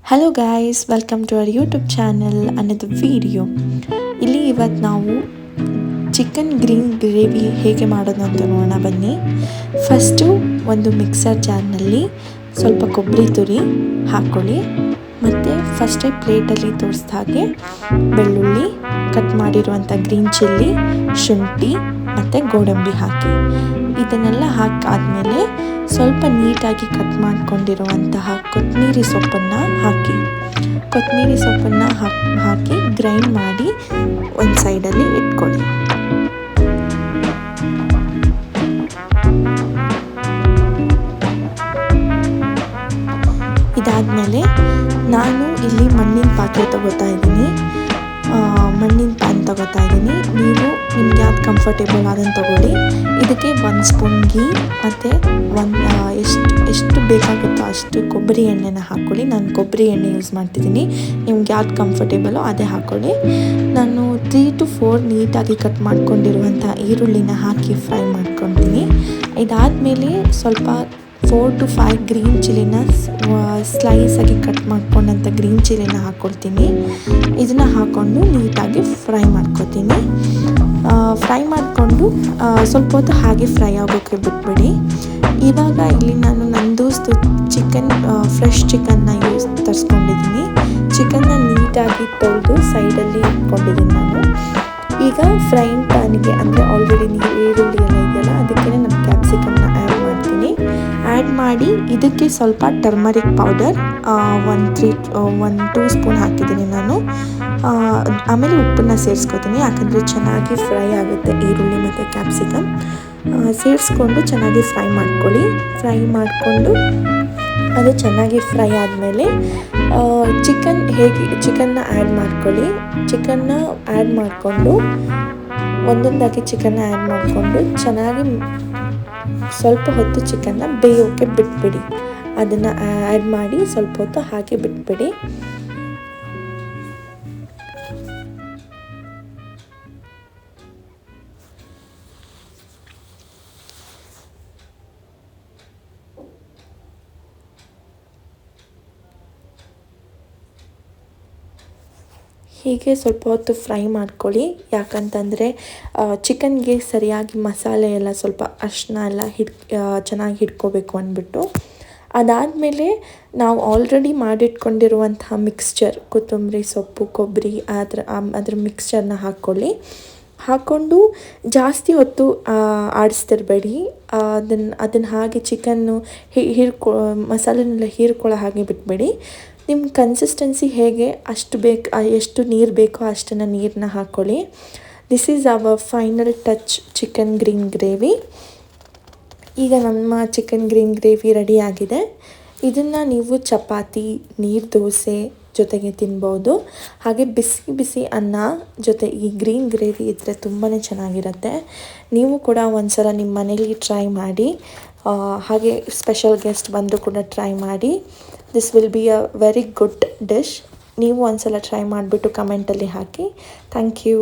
Hello guys, welcome to our YouTube channel ಅನ್ನೋದು video. ಇಲ್ಲಿ ಇವತ್ತು ನಾವು ಚಿಕನ್ ಗ್ರೀನ್ ಗ್ರೇವಿ ಹೇಗೆ ಮಾಡೋದು ಅಂತ ನೋಡೋಣ ಬನ್ನಿ. ಫಸ್ಟು ಒಂದು ಮಿಕ್ಸರ್ ಜಾರ್ನಲ್ಲಿ ಸ್ವಲ್ಪ ಕೊಬ್ಬರಿ ತುರಿ ಹಾಕ್ಕೊಳ್ಳಿ. ಮತ್ತು ಫಸ್ಟೇ ಪ್ಲೇಟಲ್ಲಿ ತೋರಿಸಿದ ಹಾಗೆ ಬೆಳ್ಳುಳ್ಳಿ, ಕಟ್ ಮಾಡಿರುವಂಥ ಗ್ರೀನ್ ಚಿಲ್ಲಿ, ಶುಂಠಿ ಮತ್ತು ಗೋಡಂಬಿ ಹಾಕಿ ಇದನ್ನೆಲ್ಲ ಹಾಕಾದ್ಮೇಲೆ ಸ್ವಲ್ಪ ನೀಟಾಗಿ ಕಟ್ ಮಾಡ್ಕೊಂಡಿರುವಂತಹ ಕೊತ್ತಂಬರಿ ಸೊಪ್ಪನ್ನು ಹಾಕಿ ಗ್ರೈಂಡ್ ಮಾಡಿ ಒಂದು ಸೈಡಲ್ಲಿ ಇಟ್ಕೊಳ್ಳಿ. ಇದಾದಮೇಲೆ ನಾನು ಇಲ್ಲಿ ಮಣ್ಣಿನ ಪಾತ್ರೆ ತಗೋತಾ ಇದ್ದೀನಿ, ಮಣ್ಣಿನ ಪ್ಯಾನ್ ತಗೋತಾ ಇದ್ದೀನಿ. ನೀವು ನಿಮ್ಗೆ ಯಾವ್ದು ಕಂಫರ್ಟೇಬಲ್ ಅದನ್ನು ತಗೊಳ್ಳಿ. ಇದಕ್ಕೆ 1 ಸ್ಪೂನ್ ಗೀ ಮತ್ತು ಎಷ್ಟು ಬೇಕಾಗುತ್ತೋ ಅಷ್ಟು ಕೊಬ್ಬರಿ ಎಣ್ಣೆನ ಹಾಕ್ಕೊಳ್ಳಿ. ನಾನು ಕೊಬ್ಬರಿ ಎಣ್ಣೆ ಯೂಸ್ ಮಾಡ್ತಿದ್ದೀನಿ, ನಿಮ್ಗೆ ಯಾವ್ದು ಕಂಫರ್ಟೇಬಲೋ ಅದೇ ಹಾಕ್ಕೊಳ್ಳಿ. ನಾನು 3 to 4 ನೀಟಾಗಿ ಕಟ್ ಮಾಡ್ಕೊಂಡಿರುವಂಥ ಈರುಳ್ಳಿನ ಹಾಕಿ ಫ್ರೈ ಮಾಡ್ಕೊತೀನಿ. ಇದಾದಮೇಲೆ ಸ್ವಲ್ಪ 4 to 5 ಗ್ರೀನ್ ಚಿಲ್ಲಿನ ಸ್ಲೈಸಾಗಿ ಕಟ್ ಮಾಡ್ಕೊಂಡಂಥ ಗ್ರೀನ್ ಚಿಲ್ಲಿನ ಹಾಕ್ಕೊಳ್ತೀನಿ. ಇದನ್ನು ಹಾಕ್ಕೊಂಡು ನೀಟಾಗಿ ಫ್ರೈ ಮಾಡ್ಕೊತೀನಿ. ಫ್ರೈ ಮಾಡಿಕೊಂಡು ಸ್ವಲ್ಪ ಹೊತ್ತು ಹಾಗೆ ಫ್ರೈ ಆಗೋಕ್ಕೆ ಬಿಟ್ಬಿಡಿ. ಇವಾಗ ಇಲ್ಲಿ ನಾನು ನಂದು ಫ್ರೆಶ್ ಚಿಕನ್ನ ತರಿಸ್ಕೊಂಡಿದ್ದೀನಿ. ಚಿಕನ್ನ ನೀಟಾಗಿ ತೊಳೆದು ಸೈಡಲ್ಲಿ ಇಟ್ಕೊಂಡಿದ್ದೀನಿ ನಾನು. ಈಗ ಫ್ರೈಯಿಂಗ್ ಪ್ಯಾನಿಗೆ ಅಂದರೆ ಆಲ್ರೆಡಿ ಈರುಳ್ಳಿ ಎಲ್ಲ ಇದೆಯಲ್ಲ, ಅದಕ್ಕೆ ನಾನು ಕ್ಯಾಪ್ಸಿಕಮ್ನ ಆ್ಯಡ್ ಮಾಡಿ ಇದಕ್ಕೆ ಸ್ವಲ್ಪ ಟರ್ಮರಿಕ್ ಪೌಡರ್ 1-2 ಸ್ಪೂನ್ ಹಾಕಿದ್ದೀನಿ ನಾನು. ಆಮೇಲೆ ಉಪ್ಪನ್ನು ಸೇರಿಸ್ಕೊತೀನಿ, ಯಾಕಂದರೆ ಚೆನ್ನಾಗಿ ಫ್ರೈ ಆಗುತ್ತೆ ಈರುಳ್ಳಿ ಮತ್ತು ಕ್ಯಾಪ್ಸಿಕಮ್. ಸೇರಿಸ್ಕೊಂಡು ಚೆನ್ನಾಗಿ ಫ್ರೈ ಮಾಡ್ಕೊಳ್ಳಿ. ಫ್ರೈ ಮಾಡಿಕೊಂಡು ಅದು ಚೆನ್ನಾಗಿ ಫ್ರೈ ಆದಮೇಲೆ ಚಿಕನ್ನ ಆ್ಯಡ್ ಮಾಡ್ಕೊಳ್ಳಿ. ಚಿಕನ್ನ ಆ್ಯಡ್ ಮಾಡಿಕೊಂಡು ಒಂದೊಂದಾಗಿ ಚಿಕನ್ನ ಆ್ಯಡ್ ಮಾಡಿಕೊಂಡು ಚೆನ್ನಾಗಿ ಸ್ವಲ್ಪ ಹೊತ್ತು ಚಿಕನ್ನ ಬೇಯೋಕ್ಕೆ ಬಿಟ್ಬಿಡಿ. ಅದನ್ನು ಆ್ಯಡ್ ಮಾಡಿ ಸ್ವಲ್ಪ ಹೊತ್ತು ಹಾಗೆ ಬಿಟ್ಬಿಡಿ. ಹೀಗೆ ಸ್ವಲ್ಪ ಹೊತ್ತು ಫ್ರೈ ಮಾಡ್ಕೊಳ್ಳಿ, ಯಾಕಂತಂದರೆ ಚಿಕನ್ಗೆ ಸರಿಯಾಗಿ ಮಸಾಲೆ ಎಲ್ಲ ಸ್ವಲ್ಪ ಅರಿಶಿನ ಎಲ್ಲ ಚೆನ್ನಾಗಿ ಹಿಡ್ಕೋಬೇಕು ಅಂದ್ಬಿಟ್ಟು. ಅದಾದಮೇಲೆ ನಾವು ಆಲ್ರೆಡಿ ಮಾಡಿಟ್ಕೊಂಡಿರುವಂತಹ ಮಿಕ್ಸ್ಚರ್, ಕೊತ್ತಂಬರಿ ಸೊಪ್ಪು, ಕೊಬ್ಬರಿ, ಅದ್ರ ಮಿಕ್ಸ್ಚರ್ನ ಹಾಕ್ಕೊಂಡು ಜಾಸ್ತಿ ಹೊತ್ತು ಆಡಿಸ್ತಿರ್ಬೇಡಿ. ಅದನ್ನು ಹಾಗೆ ಚಿಕನ್ನು ಮಸಾಲೆನೆಲ್ಲ ಹೀರ್ಕೊಳ್ಳೋ ಹಾಗೆ ಬಿಟ್ಬೇಡಿ. ನಿಮ್ಮ ಕನ್ಸಿಸ್ಟೆನ್ಸಿ ಹೇಗೆ ಎಷ್ಟು ನೀರು ಬೇಕೋ ಅಷ್ಟನ್ನು ನೀರನ್ನ ಹಾಕ್ಕೊಳ್ಳಿ. This is our final touch chicken green gravy. ಈಗ ನಮ್ಮ ಚಿಕನ್ ಗ್ರೀನ್ ಗ್ರೇವಿ ರೆಡಿಯಾಗಿದೆ. ಇದನ್ನು ನೀವು ಚಪಾತಿ, ನೀರು ದೋಸೆ ಜೊತೆಗೆ ತಿನ್ಬೋದು. ಹಾಗೆ ಬಿಸಿ ಬಿಸಿ ಅನ್ನ ಜೊತೆ ಈ ಗ್ರೀನ್ ಗ್ರೇವಿ ಇದ್ದರೆ ತುಂಬಾ ಚೆನ್ನಾಗಿರುತ್ತೆ. ನೀವು ಕೂಡ ಒಂದ್ಸಲ ನಿಮ್ಮ ಮನೇಲಿ ಟ್ರೈ ಮಾಡಿ. ಹಾಗೆ ಸ್ಪೆಷಲ್ ಗೆಸ್ಟ್ ಬಂದರೂ ಕೂಡ ಟ್ರೈ ಮಾಡಿ. This will be a very good dish. ನೀವು ಒಂದ್ಸಲ ಟ್ರೈ ಮಾಡಿಬಿಟ್ಟು ಕಮೆಂಟಲ್ಲಿ ಹಾಕಿ. Thank you.